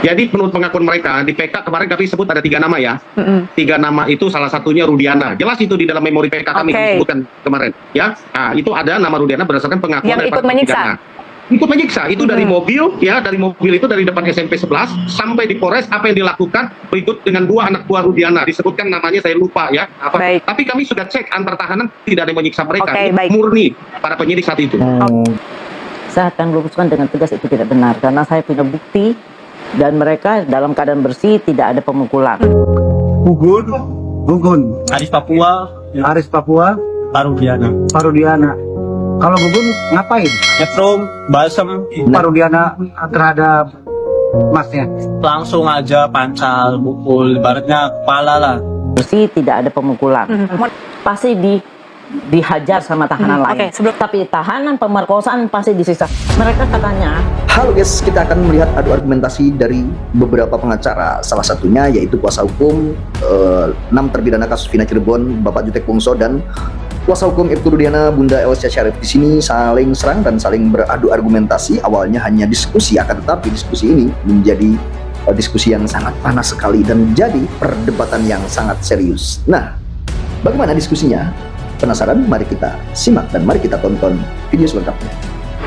Jadi menurut pengakuan mereka di PK kemarin kami sebut ada 3 nama ya. 3 nama itu salah satunya Rudiana. Jelas itu di dalam memori PK kami disebutkan kemarin ya. Nah, itu ada nama Rudiana berdasarkan pengakuan yang ikut menyiksa. Ikut menyiksa itu dari mobil ya, dari mobil itu dari depan SMP 11 sampai di Polres. Apa yang dilakukan berikut dengan 2 anak buah Rudiana, disebutkan namanya saya lupa ya apa. Tapi kami sudah cek antar tahanan tidak ada yang menyiksa mereka. Murni para penyidik saat itu. Saya akan luruskan dengan tegas itu tidak benar karena saya punya bukti dan mereka dalam keadaan bersih, tidak ada pemukulan. Gugun, Aris Papua, Pak Rudiana. Kalau Gugun ngapain? Nyetrum, balsem, Pak Rudiana terhadap masnya. langsung aja pancal, pukul, ibaratnya kepala lah. Bersih, tidak ada pemukulan. Pasti dihajar sama tahanan lain. Tapi tahanan pemerkosaan pasti disiksa. Mereka katanya. Halo guys, kita akan melihat adu argumentasi dari beberapa pengacara. Salah satunya yaitu kuasa hukum 6 terpidana kasus Vina Cirebon, Bapak Jutek Pungso, dan kuasa hukum Ibtu Rudiana, Bunda Elsya Syarif. Di sini saling serang dan saling beradu argumentasi. Awalnya hanya diskusi, akan tetapi diskusi ini menjadi diskusi yang sangat panas sekali dan jadi perdebatan yang sangat serius. Nah, bagaimana diskusinya? Penasaran? Mari kita simak dan mari kita tonton video selengkapnya.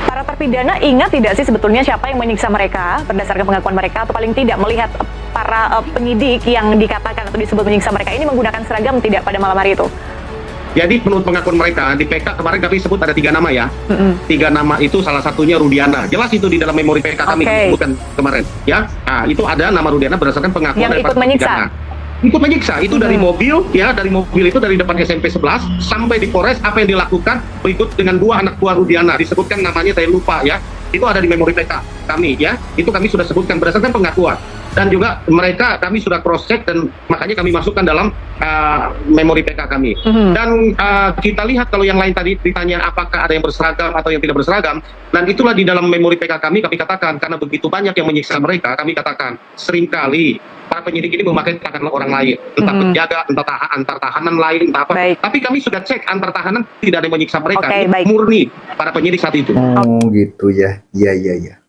Para terpidana ingat tidak sih sebetulnya siapa yang menyiksa mereka berdasarkan pengakuan mereka, atau paling tidak melihat para penyidik yang dikatakan atau disebut menyiksa mereka ini menggunakan seragam tidak pada malam hari itu? Jadi menurut pengakuan mereka di PK kemarin kami sebut ada 3 nama ya. 3 nama itu salah satunya Rudiana. Jelas itu di dalam memori PK kami disebutkan kemarin ya. Nah, itu ada nama Rudiana berdasarkan pengakuan yang ikut menyiksa. Ikut menyiksa itu dari mobil ya, dari mobil itu dari depan SMP 11 sampai di Polres. Apa yang dilakukan berikut dengan 2 anak buah Rudiana, disebutkan namanya saya lupa ya. Itu ada di memori PK kami ya. Itu kami sudah sebutkan berdasarkan pengakuan. Dan juga mereka kami sudah cross check dan makanya kami masukkan dalam memori PK kami. Dan kita lihat kalau yang lain tadi ditanya apakah ada yang berseragam atau yang tidak berseragam, dan itulah di dalam memori PK kami katakan karena begitu banyak yang menyiksa mereka, kami katakan seringkali para penyidik ini memakai tangan orang lain, entah penjaga, entah antar tahanan lain, entah apa. Tapi kami sudah cek antar tahanan tidak ada yang menyiksa mereka. Murni para penyidik saat itu. Oh gitu ya. Iya.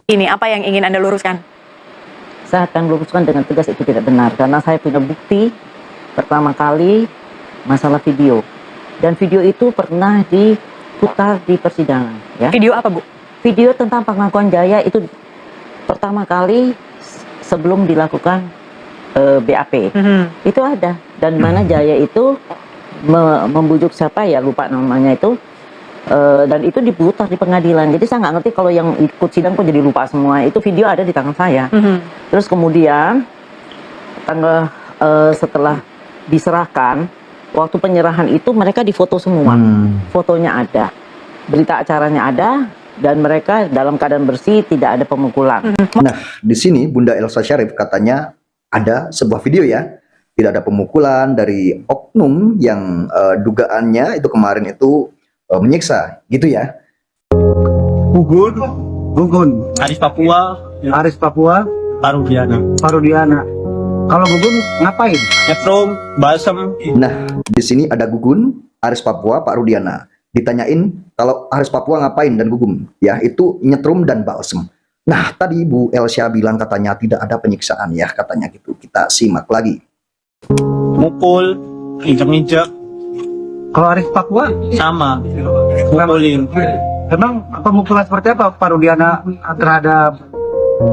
Ini apa yang ingin Anda luruskan? Saya akan luruskan dengan tegas itu tidak benar karena saya punya bukti pertama kali masalah video, dan video itu pernah diputar di persidangan ya. Video apa, Bu? Video tentang pengakuan Jaya itu pertama kali sebelum dilakukan BAP. Itu ada, dan mana Jaya itu membujuk siapa ya, lupa namanya itu. Dan itu diputar di pengadilan. Jadi saya nggak ngerti kalau yang ikut sidang kok jadi lupa semua. Itu video ada di tangan saya. Terus kemudian setelah diserahkan, waktu penyerahan itu mereka difoto semua. Fotonya ada, berita acaranya ada, dan mereka dalam keadaan bersih, tidak ada pemukulan. Nah, di sini Bunda Elsya Syarif katanya ada sebuah video ya, tidak ada pemukulan dari oknum yang dugaannya itu kemarin itu menyiksa, gitu ya. Gugun, Aris Papua, Pak Rudiana. Kalau Gugun ngapain? Nyetrum, balsem. Nah, di sini ada Gugun, Aris Papua, Pak Rudiana. Ditanyain kalau Aris Papua ngapain dan Gugun, ya itu nyetrum dan balsem. Nah, tadi Bu Elsya bilang katanya tidak ada penyiksaan ya, katanya gitu. Kita simak lagi. Mukul, injek-injek. Kalau Aris Papua Sama, mukulin. emang pemukulan seperti apa Pak Rudiana terhadap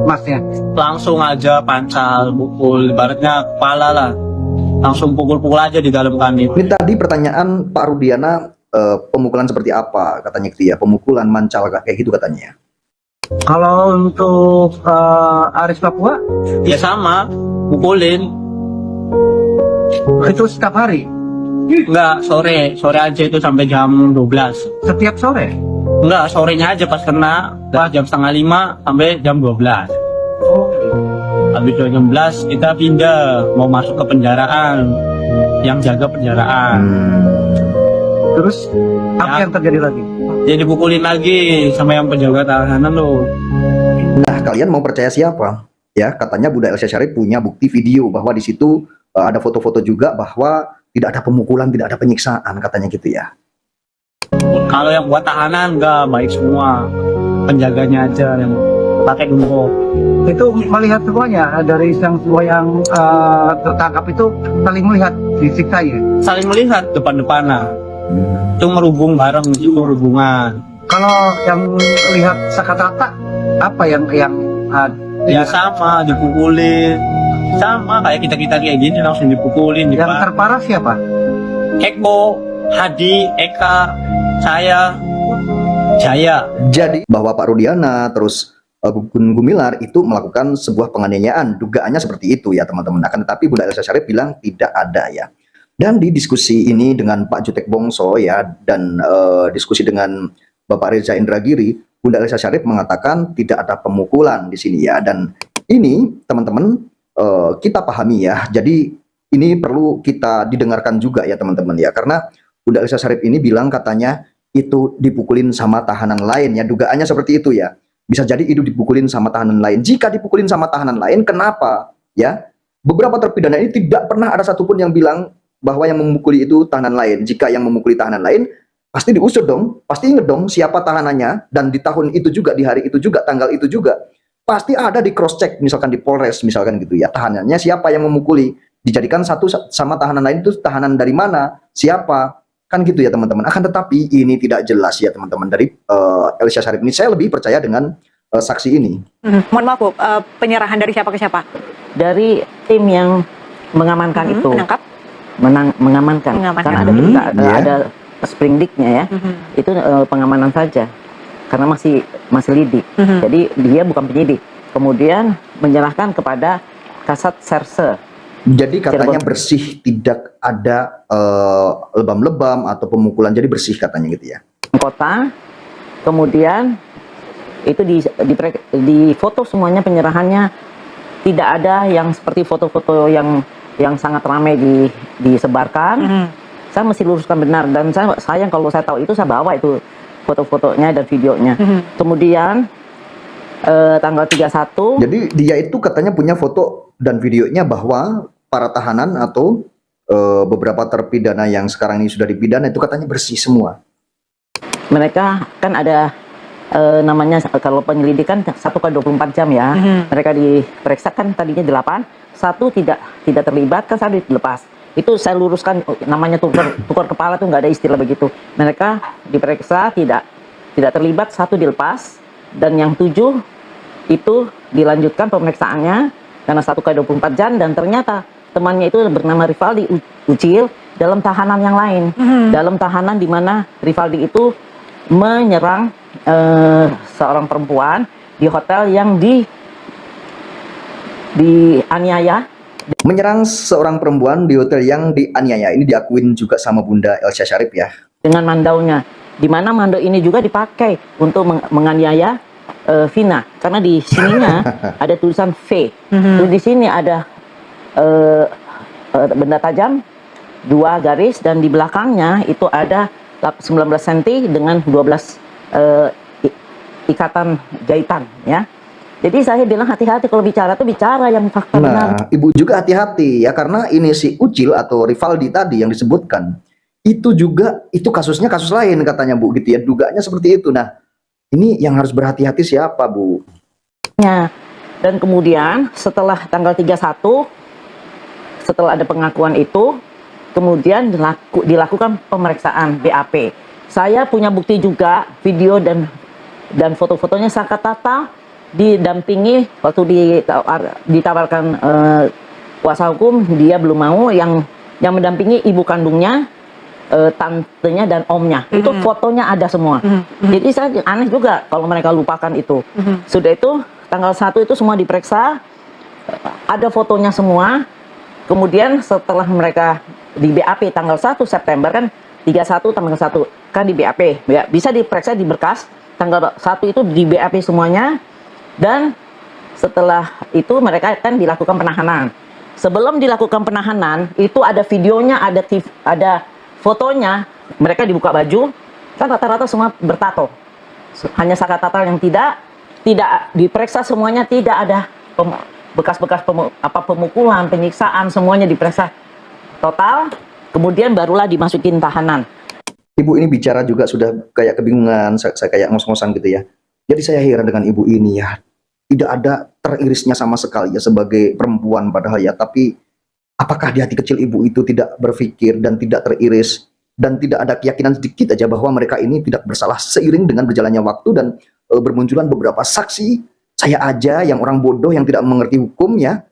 masnya? Langsung aja pancal, pukul, ibaratnya kepala lah. Langsung pukul-pukul aja di dalam kami. Ini tadi pertanyaan Pak Rudiana, pemukulan seperti apa katanya gitu ya, pemukulan mancal kayak gitu katanya. Kalau untuk Aris Papua Ya sama, mukulin. itu setiap hari, Enggak, sore aja itu sampai jam 12. setiap sore. Enggak, sorenya aja pas kena, jam 4:30 sampai jam 12. Habis itu jam 11 kita pindah, mau masuk ke penjaraan, yang jaga penjaraan. Terus apa yang terjadi lagi? Jadi dipukulin lagi sama yang penjaga tahanan lo. Nah, kalian mau percaya siapa? Ya, katanya Bunda Elsya Syarif punya bukti video bahwa di situ ada foto-foto juga bahwa tidak ada pemukulan, tidak ada penyiksaan, katanya gitu ya. Kalau yang buat tahanan enggak, baik semua. Penjaganya aja yang pakai gembok. Itu melihat semuanya dari yang semua yang tertangkap itu saling melihat disiksa ya. Saling melihat depan-depanan. Itu merubung bareng, itu hubungan. Kalau yang lihat Sakatata apa yang Ya sama, dipukulin. Sama kayak kita kayak gini langsung dipukulin. yang terparah siapa? Eko, Hadi, Eka, saya, Jaya. Jadi bahwa Pak Rudiana terus Gun Gumilar itu melakukan sebuah penganiayaan, dugaannya seperti itu ya teman-teman. Akan tetapi Bunda Elsa Syarif bilang tidak ada ya. Dan di diskusi ini dengan Pak Jutek Bongso ya, dan diskusi dengan Bapak Reza Indragiri, Bunda Elsa Syarif mengatakan tidak ada pemukulan di sini ya. Dan ini teman-teman kita pahami ya. Jadi ini perlu kita didengarkan juga ya teman-teman ya. Karena Bunda Elsa Syarif ini bilang katanya itu dipukulin sama tahanan lain ya. Dugaannya seperti itu ya. Bisa jadi itu dipukulin sama tahanan lain. Jika dipukulin sama tahanan lain, kenapa ya? Beberapa terpidana ini tidak pernah ada satupun yang bilang bahwa yang memukuli itu tahanan lain. Jika yang memukuli tahanan lain, pasti diusut dong, pasti inget dong siapa tahanannya, dan di tahun itu juga, di hari itu juga, tanggal itu juga, pasti ada di cross check, misalkan di Polres, misalkan gitu ya, tahanannya siapa yang memukuli, dijadikan satu sama tahanan lain itu tahanan dari mana, siapa, kan gitu ya teman-teman. Akan tetapi ini tidak jelas ya teman-teman dari Elsa Syarif ini. Saya lebih percaya dengan saksi ini. Mohon maaf Bu, penyerahan dari siapa ke siapa? Dari tim yang mengamankan itu. Menangkap? Mengamankan. Mengamankan. Karena ada berita, Ya. ada sprindiknya ya. Itu pengamanan saja. Karena masih lidik. Jadi dia bukan penyidik. Kemudian menyerahkan kepada Kasat Serse. Jadi katanya bersih, tidak ada lebam-lebam atau pemukulan, jadi bersih katanya gitu ya. Kota. Kemudian itu di foto semuanya penyerahannya, tidak ada yang seperti foto-foto yang sangat ramai disebarkan. Saya mesti luruskan benar, dan saya sayang kalau saya tahu itu saya bawa itu foto-fotonya dan videonya. Kemudian tanggal 31. Jadi dia itu katanya punya foto dan videonya bahwa para tahanan atau beberapa terpidana yang sekarang ini sudah dipidana itu katanya bersih semua. Mereka kan ada namanya, kalau penyelidikan 1x24 jam ya. Mereka diperiksa kan tadinya 8, satu tidak terlibat, kan satu dilepas. Itu saya luruskan, namanya tukar kepala tuh nggak ada istilah begitu. Mereka diperiksa tidak terlibat, satu dilepas, dan yang 7 itu dilanjutkan pemeriksaannya karena 1x24 jam, dan ternyata temannya itu bernama Rivaldi Ucil dalam tahanan yang lain. Dalam tahanan di mana Rivaldi itu menyerang seorang perempuan di hotel yang dianiaya. Menyerang seorang perempuan di hotel yang dianiaya. Ini diakuin juga sama Bunda Elsa Syarif ya. Dengan mandaunya, di mana mandau ini juga dipakai untuk menganiaya Vina, karena di sininya ada tulisan V. Terus di sini ada benda tajam 2 garis, dan di belakangnya itu ada 19 cm dengan 12 ikatan jahitan ya. Jadi saya bilang hati-hati kalau bicara tuh bicara yang fakta benar. Nah, Ibu juga hati-hati ya, karena ini si Ucil atau Rivaldi tadi yang disebutkan itu juga, itu kasusnya kasus lain katanya Bu gitu ya, dugaannya seperti itu. Nah, ini yang harus berhati-hati siapa Bu? Ya. Dan kemudian setelah tanggal 31, setelah ada pengakuan itu, kemudian dilakukan pemeriksaan BAP. Saya punya bukti juga video dan foto-fotonya Sakatata didampingi waktu ditawarkan kuasa hukum, dia belum mau. Yang mendampingi ibu kandungnya, tantenya dan omnya. Itu fotonya ada semua. Jadi saya aneh juga kalau mereka lupakan itu. Sudah itu tanggal 1 itu semua diperiksa, ada fotonya semua. Kemudian setelah mereka di BAP tanggal 1 September kan 31 tanggal 1 kan di BAP ya, bisa diperiksa di berkas tanggal 1 itu di BAP semuanya. Dan setelah itu mereka kan dilakukan penahanan. Sebelum dilakukan penahanan itu ada videonya, ada fotonya, mereka dibuka baju, kan rata-rata semua bertato. Hanya Sakatata yang tidak diperiksa semuanya, tidak ada bekas-bekas pemukulan, penyiksaan, semuanya diperiksa total. Kemudian barulah dimasukin tahanan. Ibu ini bicara juga sudah kayak kebingungan, saya kayak ngos-ngosan gitu ya. Jadi saya heran dengan ibu ini ya. tidak ada teririsnya sama sekali ya sebagai perempuan padahal ya, tapi apakah di hati kecil ibu itu tidak berpikir dan tidak teriris dan tidak ada keyakinan sedikit aja bahwa mereka ini tidak bersalah seiring dengan berjalannya waktu dan bermunculan beberapa saksi. Saya aja yang orang bodoh yang tidak mengerti hukum ya,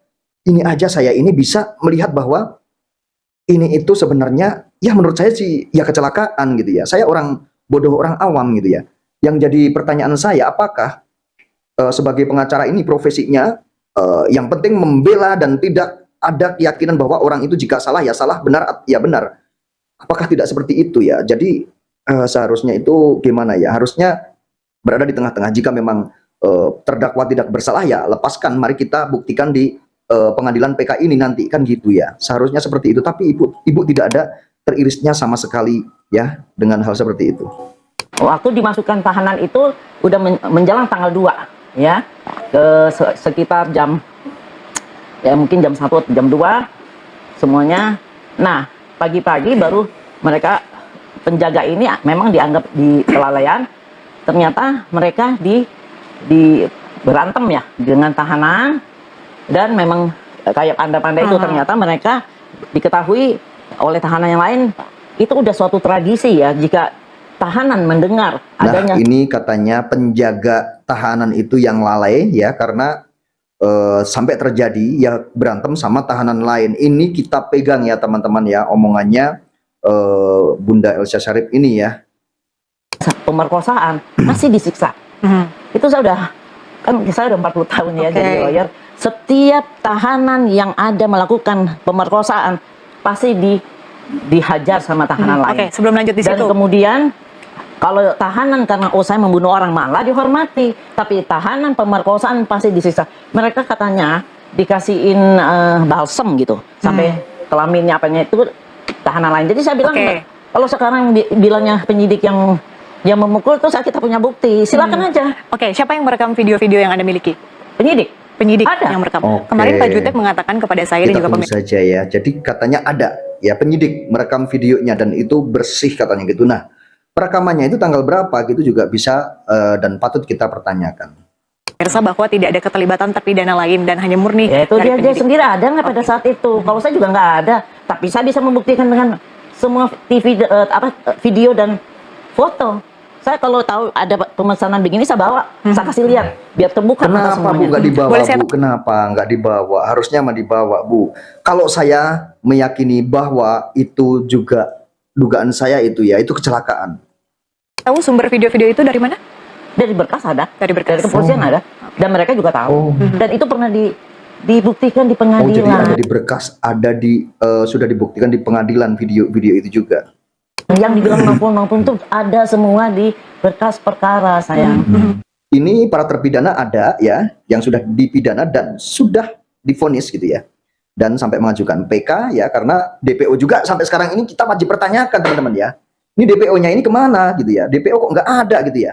ini aja saya ini bisa melihat bahwa ini itu sebenarnya ya menurut saya sih ya kecelakaan gitu ya. Saya orang bodoh, orang awam gitu ya. Yang jadi pertanyaan saya, apakah sebagai pengacara ini profesinya yang penting membela dan tidak ada keyakinan bahwa orang itu jika salah ya salah, benar ya benar. Apakah tidak seperti itu ya? Jadi seharusnya itu gimana ya? Harusnya berada di tengah-tengah. Jika memang terdakwa tidak bersalah ya lepaskan, mari kita buktikan di pengadilan PK ini nanti, kan gitu ya. Seharusnya seperti itu, tapi ibu tidak ada teririsnya sama sekali ya dengan hal seperti itu. Waktu dimasukkan tahanan itu udah menjelang tanggal 2 ya, sekitar jam ya mungkin jam 1 atau jam 2 semuanya. Nah, pagi-pagi baru mereka penjaga ini memang dianggap di kelalaian. Ternyata mereka di berantem ya dengan tahanan, dan memang kayak pandai-pandai itu ternyata mereka diketahui oleh tahanan yang lain. Itu udah suatu tradisi ya, jika tahanan mendengar adanya. Nah, ini katanya penjaga tahanan itu yang lalai ya, karena sampai terjadi ya berantem sama tahanan lain. Ini kita pegang ya teman-teman ya, omongannya Bunda Elsa Syarif ini ya. Pemerkosaan masih disiksa. Itu saya udah 40 tahun ya jadi lawyer. Setiap tahanan yang ada melakukan pemerkosaan pasti dihajar sama tahanan lain. Oke, sebelum lanjut di Dan situ. kemudian kalau tahanan karena saya membunuh orang malah dihormati, tapi tahanan pemerkosaan pasti disiksa. Mereka katanya dikasihin balsem gitu sampai kelaminnya apanya itu tahanan lain. Jadi saya bilang kalau sekarang bilangnya penyidik yang memukul, terus kita punya bukti, silakan aja. Oke, siapa yang merekam video-video yang Anda miliki? Penyidik Ada yang merekam. Oke. Kemarin Pak Jutek mengatakan kepada saya dan Kita juga tunggu pemirsa. saja ya. Jadi katanya ada ya penyidik merekam videonya dan itu bersih katanya gitu. Nah, perekamannya itu tanggal berapa gitu juga bisa dan patut kita pertanyakan. Pemirsa bahwa tidak ada keterlibatan terpidana lain dan hanya murni Ya itu dari dia penyidik. sendiri ada nggak pada saat itu? Kalau saya juga nggak ada, tapi saya bisa membuktikan dengan semua video dan foto. Saya kalau tahu ada pemesanan begini saya bawa, saya kasih lihat biar terbuka mata Kenapa Bu semuanya. nggak dibawa Boleh saya- Bu? Kenapa nggak dibawa? Harusnya mah dibawa Bu. Kalau saya meyakini bahwa itu juga dugaan saya itu ya itu kecelakaan. Tahu sumber video-video itu dari mana? Dari berkas ada, Dari berkas. dari kepolisian ada, dan mereka juga tahu. Dan itu pernah dibuktikan di Oh, jadi pengadilan. ada di berkas, ada di sudah dibuktikan di pengadilan video-video itu juga. Yang dibilang maupun itu ada semua di berkas perkara sayang. Ini para terpidana ada ya, yang sudah dipidana dan sudah divonis gitu ya. Dan sampai mengajukan PK ya, karena DPO juga sampai sekarang ini kita wajib pertanyakan teman-teman ya. Ini DPO-nya ini kemana gitu ya? DPO kok nggak ada gitu ya?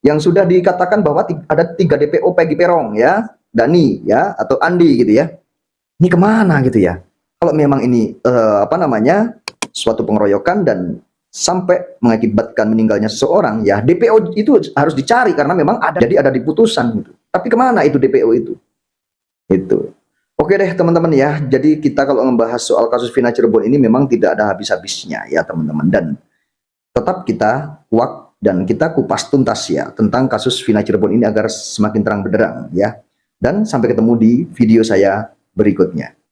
Yang sudah dikatakan bahwa ada 3 DPO Peggy Perong ya, Dani ya, atau Andi gitu ya. Ini kemana gitu ya? Kalau memang ini suatu pengeroyokan dan sampai mengakibatkan meninggalnya seseorang, ya DPO itu harus dicari karena memang ada, jadi ada di putusan gitu. Tapi kemana itu DPO itu? Itu. Oke deh teman-teman ya, jadi kita kalau membahas soal kasus Vina Cirebon ini memang tidak ada habis-habisnya ya teman-teman, dan tetap kita kuak dan kita kupas tuntas ya tentang kasus Vina Cirebon ini agar semakin terang benderang ya. Dan sampai ketemu di video saya berikutnya.